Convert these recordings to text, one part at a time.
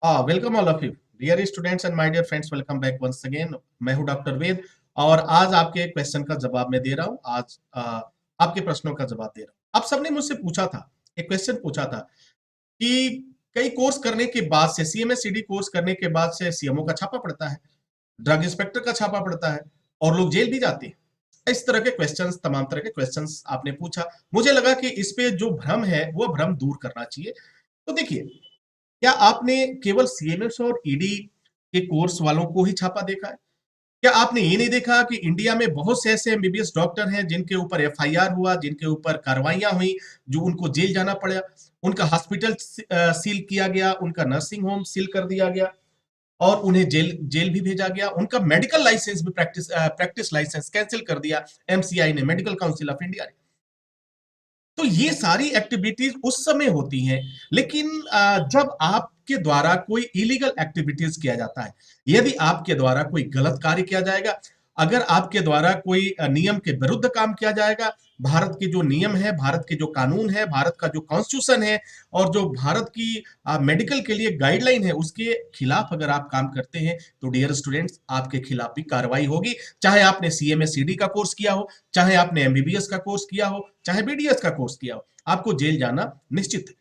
Welcome all of you dear students and my dear friends, welcome back once again. मैं हूं doctor वेद और आज आपके क्वेश्चन का जवाब मैं दे रहा हूं। आज आपके प्रश्नों का जवाब दे रहा हूं। आप सबने मुझसे पूछा था, एक क्वेश्चन पूछा था कि कई कोर्स करने के बाद से, सीएमएस कोर्स करने के बाद से सीएमओ का छापा पड़ता है, ड्रग इंस्पेक्टर का छापा पड़ता है और लोग जेल भी जाते हैं। इस तरह के क्वेश्चंस, तमाम तरह के क्वेश्चंस आपने पूछा। मुझे लगा कि इस पे जो भ्रम है वो भ्रम दूर करना चाहिए। तो देखिए, क्या आपने केवल सीएमएस और ईडी के कोर्स वालों को ही छापा देखा है? क्या आपने ये नहीं देखा कि इंडिया में बहुत से ऐसे एमबीबीएस डॉक्टर हैं जिनके ऊपर एफआईआर हुआ, जिनके ऊपर कार्रवाइयां हुई, जो उनको जेल जाना पड़ा, उनका हॉस्पिटल सील किया गया, उनका नर्सिंग होम सील कर दिया गया और उन्हें जेल जेल भी भेजा गया, उनका मेडिकल लाइसेंस भी, प्रैक्टिस लाइसेंस कैंसिल कर दिया एमसीआई ने, मेडिकल काउंसिल ऑफ इंडिया ने। तो ये सारी एक्टिविटीज उस समय होती हैं, लेकिन जब आपके द्वारा कोई इलीगल एक्टिविटीज किया जाता है, यदि आपके द्वारा कोई गलत कार्य किया जाएगा, अगर आपके द्वारा कोई नियम के विरुद्ध काम किया जाएगा, भारत के जो नियम है, भारत के जो कानून है, भारत का जो कॉन्स्टिट्यूशन है और जो भारत की मेडिकल के लिए गाइडलाइन है, उसके खिलाफ अगर आप काम करते हैं तो डियर स्टूडेंट्स, आपके खिलाफ भी कार्रवाई होगी। चाहे आपने सीएमएस का कोर्स किया हो, चाहे आपने एमबीबीएस का कोर्स किया हो, चाहे बीडीएस का कोर्स किया हो, आपको जेल जाना निश्चित है।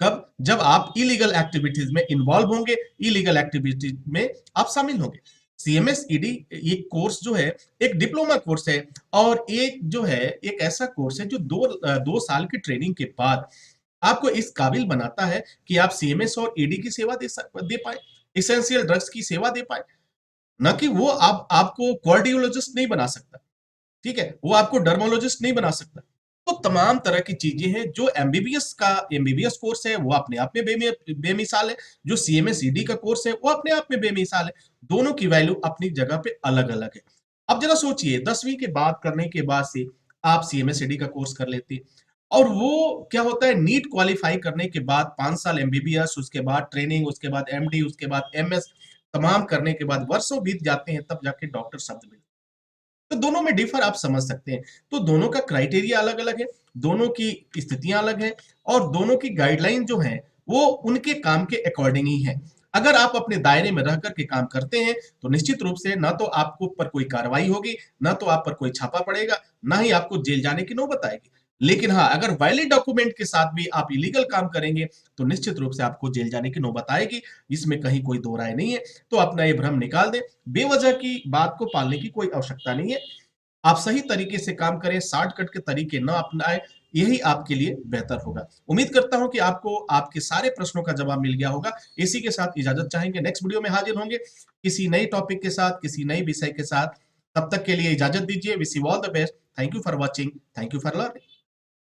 कब? जब आप इलीगल एक्टिविटीज में इन्वॉल्व होंगे, इलीगल एक्टिविटीज में आप शामिल होंगे। सीएमएस ईडी ये कोर्स जो है एक डिप्लोमा कोर्स है और एक जो है एक ऐसा कोर्स है जो 2 साल की ट्रेनिंग के बाद आपको इस काबिल बनाता है कि आप सीएमएस और ईडी की सेवा दे पाए, इसेंशियल ड्रग्स की सेवा दे पाए। न कि वो आपको कार्डियोलॉजिस्ट नहीं बना सकता, ठीक है, वो आपको डर्मोलॉजिस्ट नहीं बना सकता। तो तमाम तरह की चीजें हैं। जो एमबीबीएस कोर्स है वो अपने आप में बेमिसाल है, जो सीएमएस का कोर्स है वो अपने आप में बेमिसाल है। दोनों की वैल्यू अपनी जगह पे अलग अलग है। अब जरा सोचिए, 10वीं के बाद करने के बाद से आप सीएमएस का कोर्स कर लेते हैं और वो क्या होता है, नीट क्वालिफाई करने के बाद 5 साल एमबीबीएस, उसके बाद ट्रेनिंग, उसके बाद एमडी, उसके बाद एमएस, तमाम करने के बाद वर्षों बीत जाते हैं, तब जाके डॉक्टर शब्द मिलते हैं। तो दोनों में डिफर आप समझ सकते हैं। तो दोनों का क्राइटेरिया अलग अलग है, दोनों की स्थितियां अलग हैं और दोनों की गाइडलाइन जो है वो उनके काम के अकॉर्डिंग ही है। अगर आप अपने दायरे में रह करके काम करते हैं तो निश्चित रूप से ना तो आपको पर कोई कार्रवाई होगी, ना तो आप पर कोई छापा पड़ेगा, ना ही आपको जेल जाने की नौबत आएगी। लेकिन हाँ, अगर वैलिड डॉक्यूमेंट के साथ भी आप इलीगल काम करेंगे तो निश्चित रूप से आपको जेल जाने की नौबत आएगी, इसमें कहीं कोई दो राय नहीं है। तो अपना ये भ्रम निकाल दें, बेवजह की बात को पालने की कोई आवश्यकता नहीं है। आप सही तरीके से काम करें, शॉर्टकट के तरीके न अपनाएं, यही आपके लिए बेहतर होगा। उम्मीद करता हूं कि आपको आपके सारे प्रश्नों का जवाब मिल गया होगा। इसी के साथ इजाजत चाहेंगे, नेक्स्ट वीडियो में हाजिर होंगे किसी नई टॉपिक के साथ, किसी नई विषय के साथ। तब तक के लिए इजाजत दीजिए। Wish you all the best. Thank you for watching, thank you for learning.